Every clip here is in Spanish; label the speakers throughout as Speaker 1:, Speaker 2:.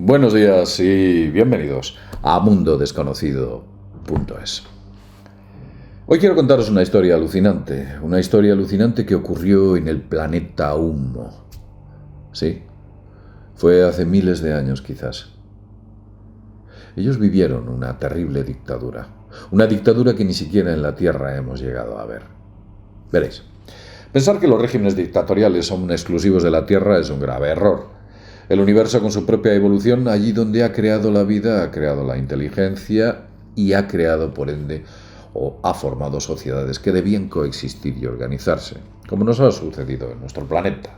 Speaker 1: Buenos días y bienvenidos a mundodesconocido.es. Hoy quiero contaros una historia alucinante que ocurrió en el planeta Humo. Sí, fue hace miles de años quizás. Ellos vivieron una terrible dictadura, una dictadura que ni siquiera en la Tierra hemos llegado a ver. Veréis, pensar que los regímenes dictatoriales son exclusivos de la Tierra es un grave error. El universo, con su propia evolución, allí donde ha creado la vida, ha creado la inteligencia y ha creado, por ende, o ha formado sociedades que debían coexistir y organizarse, como nos ha sucedido en nuestro planeta.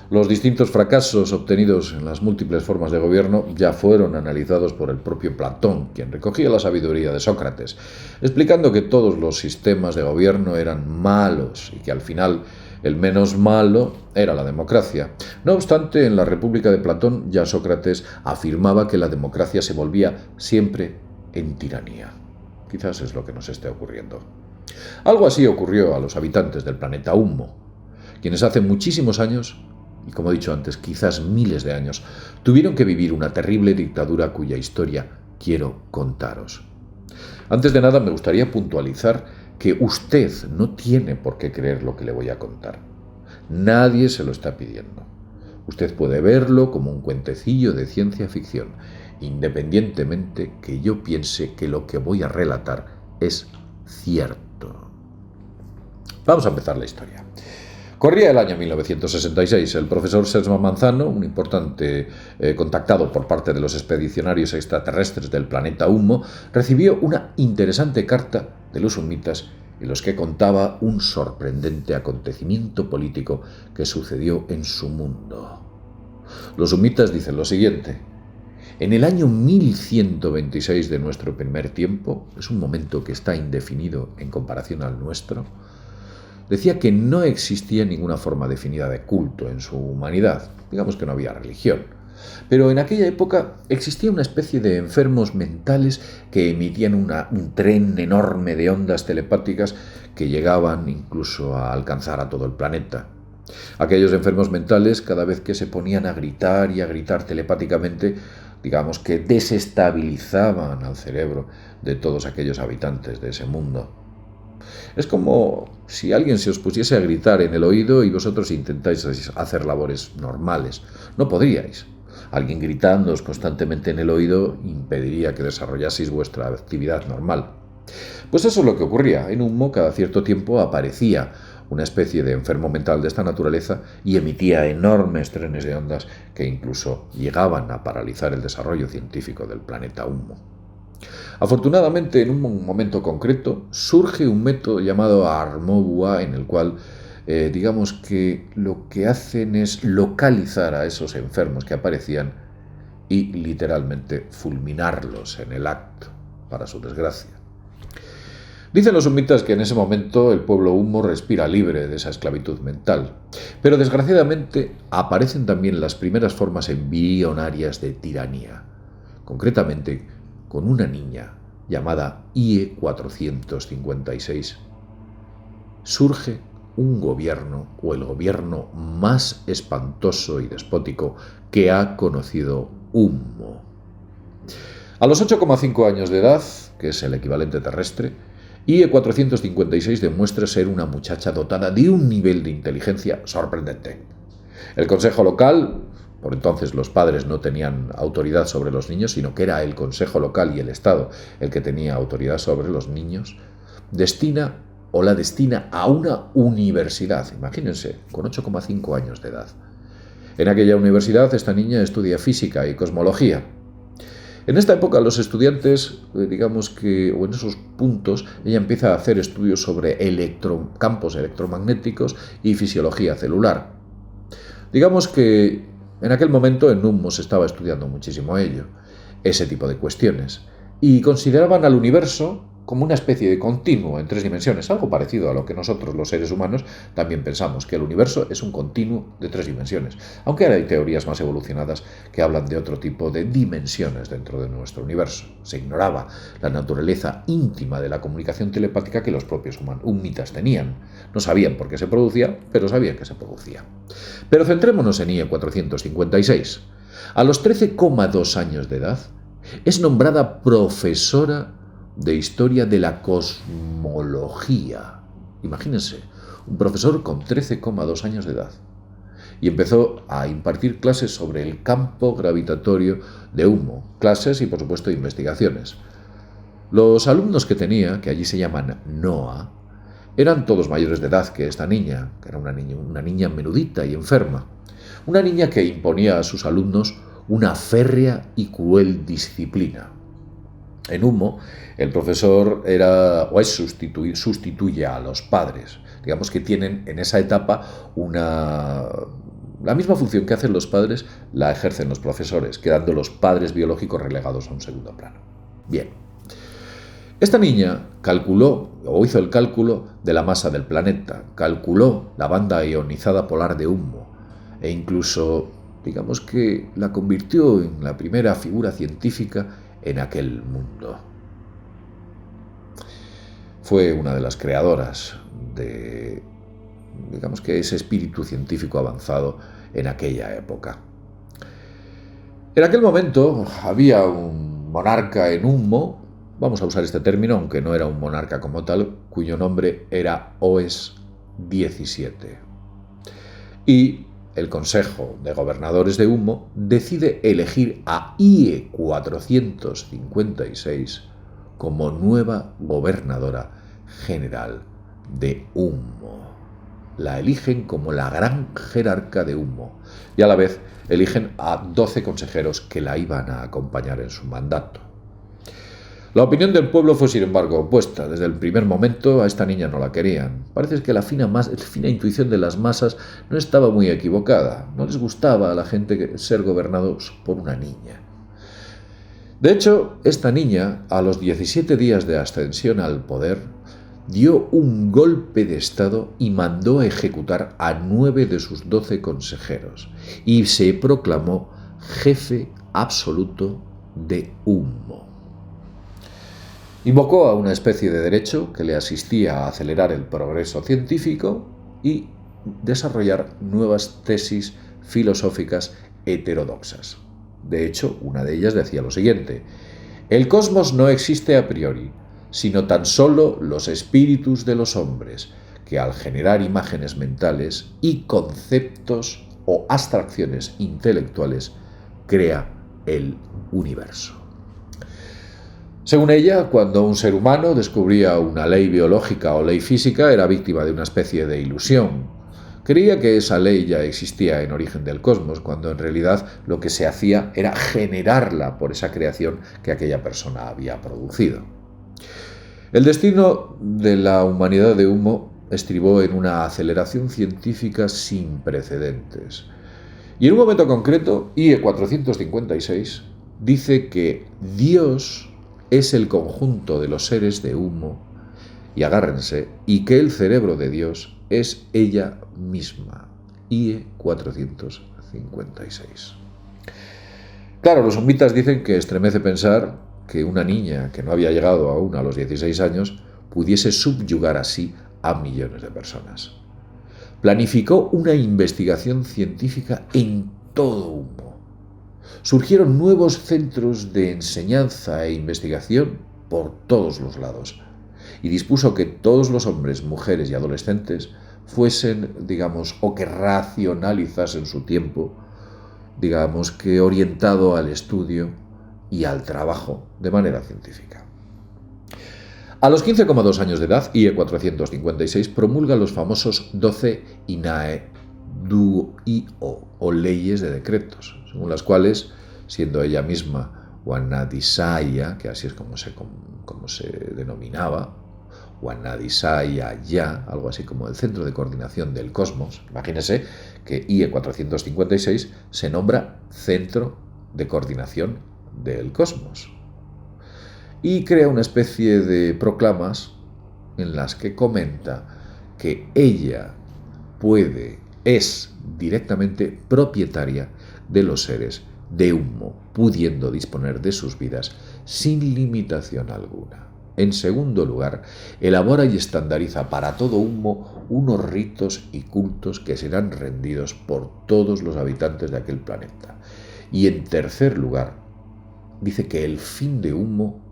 Speaker 1: Los distintos fracasos obtenidos en las múltiples formas de gobierno ya fueron analizados por el propio Platón, quien recogía la sabiduría de Sócrates, explicando que todos los sistemas de gobierno eran malos y que al final el menos malo era la democracia. No obstante, en la República de Platón ya Sócrates afirmaba que la democracia se volvía siempre en tiranía. Quizás es lo que nos esté ocurriendo. Algo así ocurrió a los habitantes del planeta Humo, quienes hace muchísimos años, y como he dicho antes, quizás miles de años, tuvieron que vivir una terrible dictadura cuya historia quiero contaros. Antes de nada, me gustaría puntualizar que usted no tiene por qué creer lo que le voy a contar. Nadie se lo está pidiendo. Usted puede verlo como un cuentecillo de ciencia ficción, independientemente que yo piense que lo que voy a relatar es cierto. Vamos a empezar la historia. Corría el año 1966. El profesor Sesma Manzano, un importante contactado por parte de los expedicionarios extraterrestres del planeta Humo, recibió una interesante carta de los humitas en los que contaba un sorprendente acontecimiento político que sucedió en su mundo. Los humitas dicen lo siguiente: en el año 1126 de nuestro primer tiempo, es un momento que está indefinido en comparación al nuestro, decía que no existía ninguna forma definida de culto en su humanidad, digamos que no había religión. Pero en aquella época existía una especie de enfermos mentales que emitían un tren enorme de ondas telepáticas que llegaban incluso a alcanzar a todo el planeta. Aquellos enfermos mentales, cada vez que se ponían a gritar y a gritar telepáticamente, digamos que desestabilizaban al cerebro de todos aquellos habitantes de ese mundo. Es como si alguien se os pusiese a gritar en el oído y vosotros intentáis hacer labores normales. No podríais. Alguien gritándoos constantemente en el oído impediría que desarrollaseis vuestra actividad normal. Pues eso es lo que ocurría. En Humo, cada cierto tiempo aparecía una especie de enfermo mental de esta naturaleza y emitía enormes trenes de ondas que incluso llegaban a paralizar el desarrollo científico del planeta Humo. Afortunadamente, en un momento concreto, surge un método llamado Armobua, en el cual digamos que lo que hacen es localizar a esos enfermos que aparecían y literalmente fulminarlos en el acto, para su desgracia. Dicen los humitas que en ese momento el pueblo Humo respira libre de esa esclavitud mental, pero desgraciadamente aparecen también las primeras formas embrionarias de tiranía, concretamente con una niña llamada IE 456. Surge un gobierno, o el gobierno más espantoso y despótico que ha conocido Humo. A los 8,5 años de edad, que es el equivalente terrestre, IE 456 demuestra ser una muchacha dotada de un nivel de inteligencia sorprendente. El consejo local, por entonces los padres no tenían autoridad sobre los niños, sino que era el consejo local y el Estado el que tenía autoridad sobre los niños, la destina a una universidad, imagínense, con 8,5 años de edad. En aquella universidad esta niña estudia física y cosmología. En esta época los estudiantes, digamos que, o en esos puntos, ella empieza a hacer estudios sobre campos electromagnéticos y fisiología celular. Digamos que en aquel momento en Humo se estaba estudiando muchísimo ese tipo de cuestiones, y consideraban al universo como una especie de continuo en 3 dimensiones, algo parecido a lo que nosotros los seres humanos también pensamos, que el universo es un continuo de 3 dimensiones, aunque ahora hay teorías más evolucionadas que hablan de otro tipo de dimensiones dentro de nuestro universo. Se ignoraba la naturaleza íntima de la comunicación telepática que los propios humitas tenían. No sabían por qué se producía, pero sabían que se producía. Pero centrémonos en IE 456. A los 13,2 años de edad, es nombrada profesora de Historia de la Cosmología. Imagínense, un profesor con 13,2 años de edad. Y empezó a impartir clases sobre el campo gravitatorio de humo, clases y por supuesto investigaciones. Los alumnos que tenía, que allí se llaman NOA, eran todos mayores de edad que esta niña, que era una niña menudita y enferma. Una niña que imponía a sus alumnos una férrea y cruel disciplina. En humo, el profesor sustituye a los padres. Digamos que tienen en esa etapa la misma función que hacen los padres, la ejercen los profesores, quedando los padres biológicos relegados a un segundo plano. Bien. Esta niña hizo el cálculo de la masa del planeta, calculó la banda ionizada polar de humo e incluso, digamos que la convirtió en la primera figura científica en aquel mundo. Fue una de las creadoras de, digamos que ese espíritu científico avanzado en aquella época. En aquel momento había un monarca en humo, vamos a usar este término, aunque no era un monarca como tal, cuyo nombre era Oes XVII. Y el Consejo de Gobernadores de Humo decide elegir a IE 456 como nueva gobernadora general de Humo. La eligen como la gran jerarca de Humo y a la vez eligen a 12 consejeros que la iban a acompañar en su mandato. La opinión del pueblo fue, sin embargo, opuesta. Desde el primer momento a esta niña no la querían. Parece que la fina intuición de las masas no estaba muy equivocada. No les gustaba a la gente ser gobernados por una niña. De hecho, esta niña, a los 17 días de ascensión al poder, dio un golpe de estado y mandó a ejecutar a 9 de sus 12 consejeros y se proclamó jefe absoluto de Humo. Invocó a una especie de derecho que le asistía a acelerar el progreso científico y desarrollar nuevas tesis filosóficas heterodoxas. De hecho, una de ellas decía lo siguiente: el cosmos no existe a priori, sino tan solo los espíritus de los hombres, que al generar imágenes mentales y conceptos o abstracciones intelectuales, crea el universo. Según ella, cuando un ser humano descubría una ley biológica o ley física, era víctima de una especie de ilusión. Creía que esa ley ya existía en origen del cosmos, cuando en realidad lo que se hacía era generarla por esa creación que aquella persona había producido. El destino de la humanidad de Humo estribó en una aceleración científica sin precedentes. Y en un momento concreto, IE 456 dice que Dios es el conjunto de los seres de Humo, y agárrense, y que el cerebro de Dios es ella misma, IE 456. Claro, los humitas dicen que estremece pensar que una niña que no había llegado aún a los 16 años pudiese subyugar así a millones de personas. Planificó una investigación científica en todo Humo. Surgieron nuevos centros de enseñanza e investigación por todos los lados y dispuso que todos los hombres, mujeres y adolescentes fuesen, o que racionalizasen su tiempo, que orientado al estudio y al trabajo de manera científica. A los 15,2 años de edad, IE 456 promulga los famosos 12 Inae Duio, o leyes de decretos, según las cuales, siendo ella misma Wanadisaya, que así es como se denominaba, Wanadisaya ya, algo así como el centro de coordinación del cosmos. Imagínense que IE 456 se nombra centro de coordinación del cosmos y crea una especie de proclamas en las que comenta que ella es directamente propietaria de los seres de Humo, pudiendo disponer de sus vidas sin limitación alguna. En segundo lugar, elabora y estandariza para todo Humo unos ritos y cultos que serán rendidos por todos los habitantes de aquel planeta. Y en tercer lugar, dice que el fin de Humo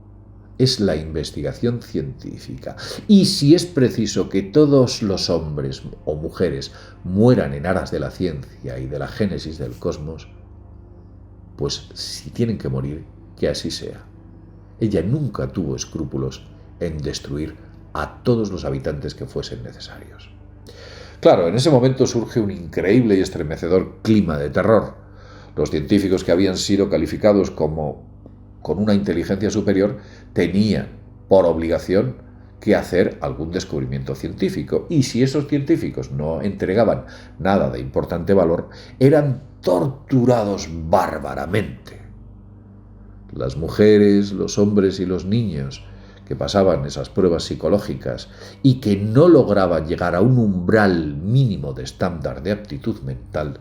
Speaker 1: es la investigación científica. Y si es preciso que todos los hombres o mujeres mueran en aras de la ciencia y de la génesis del cosmos, pues si tienen que morir, que así sea. Ella nunca tuvo escrúpulos en destruir a todos los habitantes que fuesen necesarios. Claro, en ese momento surge un increíble y estremecedor clima de terror. Los científicos que habían sido calificados como con una inteligencia superior tenían por obligación que hacer algún descubrimiento científico, y si esos científicos no entregaban nada de importante valor, eran torturados bárbaramente. Las mujeres, los hombres y los niños que pasaban esas pruebas psicológicas y que no lograban llegar a un umbral mínimo de estándar de aptitud mental,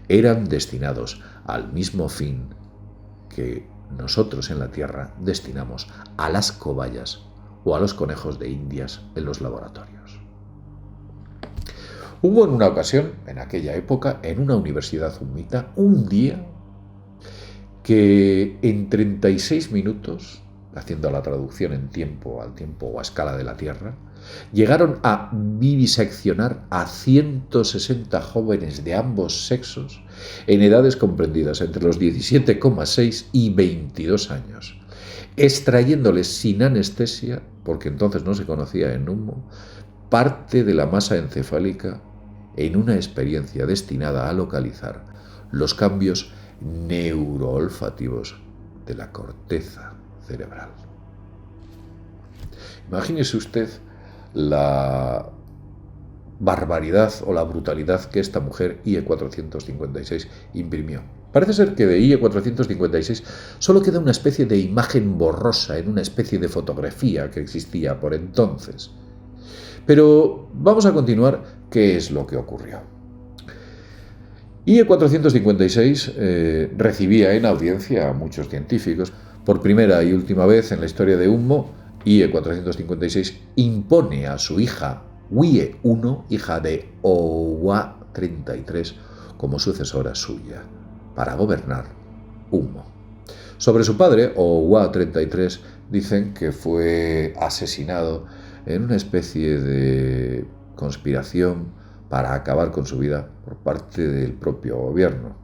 Speaker 1: eran destinados al mismo fin que nosotros en la Tierra destinamos a las cobayas o a los conejos de Indias en los laboratorios. Hubo en una ocasión, en aquella época, en una universidad humita, un día que en 36 minutos, haciendo la traducción en tiempo o a escala de la Tierra, llegaron a viviseccionar a 160 jóvenes de ambos sexos en edades comprendidas entre los 17,6 y 22 años, extrayéndoles sin anestesia, porque entonces no se conocía en Humo, parte de la masa encefálica en una experiencia destinada a localizar los cambios neuroolfativos de la corteza cerebral. Imagínese usted la barbaridad o la brutalidad que esta mujer IE-456 imprimió. Parece ser que de IE-456 solo queda una especie de imagen borrosa en una especie de fotografía que existía por entonces. Pero vamos a continuar qué es lo que ocurrió. IE-456 recibía en audiencia a muchos científicos. Por primera y última vez en la historia de Humo, IE-456 impone a su hija Wie-1, hija de Oua-33, como sucesora suya, para gobernar Humo. Sobre su padre, Oua-33, dicen que fue asesinado en una especie de conspiración para acabar con su vida por parte del propio gobierno.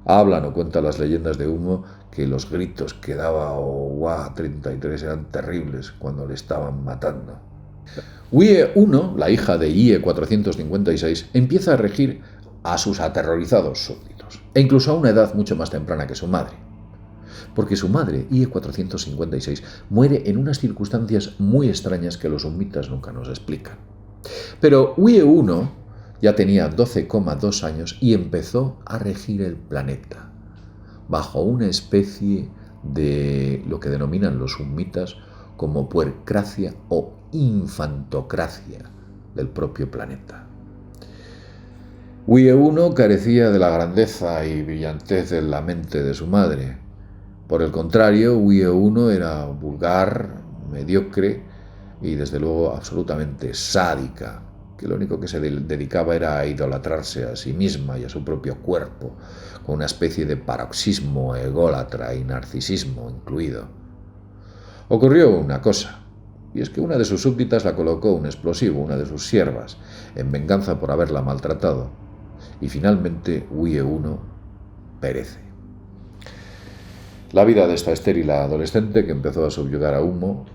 Speaker 1: Hablan o cuentan las leyendas de Humo que los gritos que daba Oua-33 eran terribles cuando le estaban matando. Wie-1, la hija de IE-456, empieza a regir a sus aterrorizados súbditos, e incluso a una edad mucho más temprana que su madre. Porque su madre, IE-456, muere en unas circunstancias muy extrañas que los humitas nunca nos explican. Pero Wie-1 ya tenía 12,2 años y empezó a regir el planeta, bajo una especie de lo que denominan los humitas como puercracia o infantocracia del propio planeta. Wie-1 carecía de la grandeza y brillantez de la mente de su madre. Por el contrario, Wie-1 era vulgar, mediocre y desde luego absolutamente sádica, que lo único que se dedicaba era a idolatrarse a sí misma y a su propio cuerpo, con una especie de paroxismo ególatra y narcisismo incluido. Ocurrió una cosa, y es que una de sus súbditas la colocó un explosivo, una de sus siervas, en venganza por haberla maltratado, y finalmente Wie-1 perece. La vida de esta estéril adolescente, que empezó a subyugar a Humo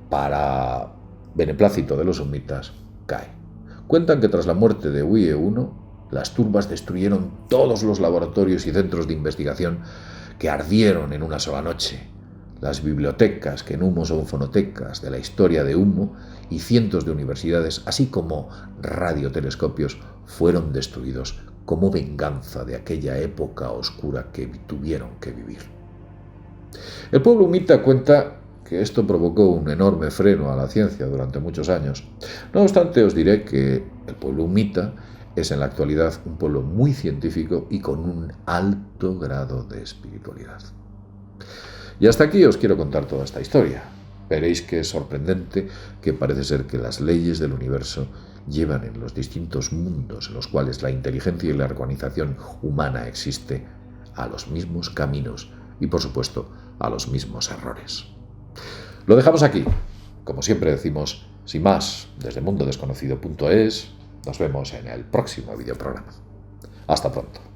Speaker 1: para beneplácito de los humitas, cae. Cuentan que tras la muerte de Wie-1, las turbas destruyeron todos los laboratorios y centros de investigación que ardieron en una sola noche. Las bibliotecas, que en Humo son fonotecas de la historia de Humo, y cientos de universidades, así como radiotelescopios, fueron destruidos como venganza de aquella época oscura que tuvieron que vivir. El pueblo humita cuenta que esto provocó un enorme freno a la ciencia durante muchos años. No obstante, os diré que el pueblo humita es en la actualidad un pueblo muy científico y con un alto grado de espiritualidad. Y hasta aquí os quiero contar toda esta historia. Veréis que es sorprendente que parece ser que las leyes del universo llevan en los distintos mundos en los cuales la inteligencia y la organización humana existe a los mismos caminos y, por supuesto, a los mismos errores. Lo dejamos aquí. Como siempre decimos, sin más, desde mundodesconocido.es, nos vemos en el próximo videoprograma. Hasta pronto.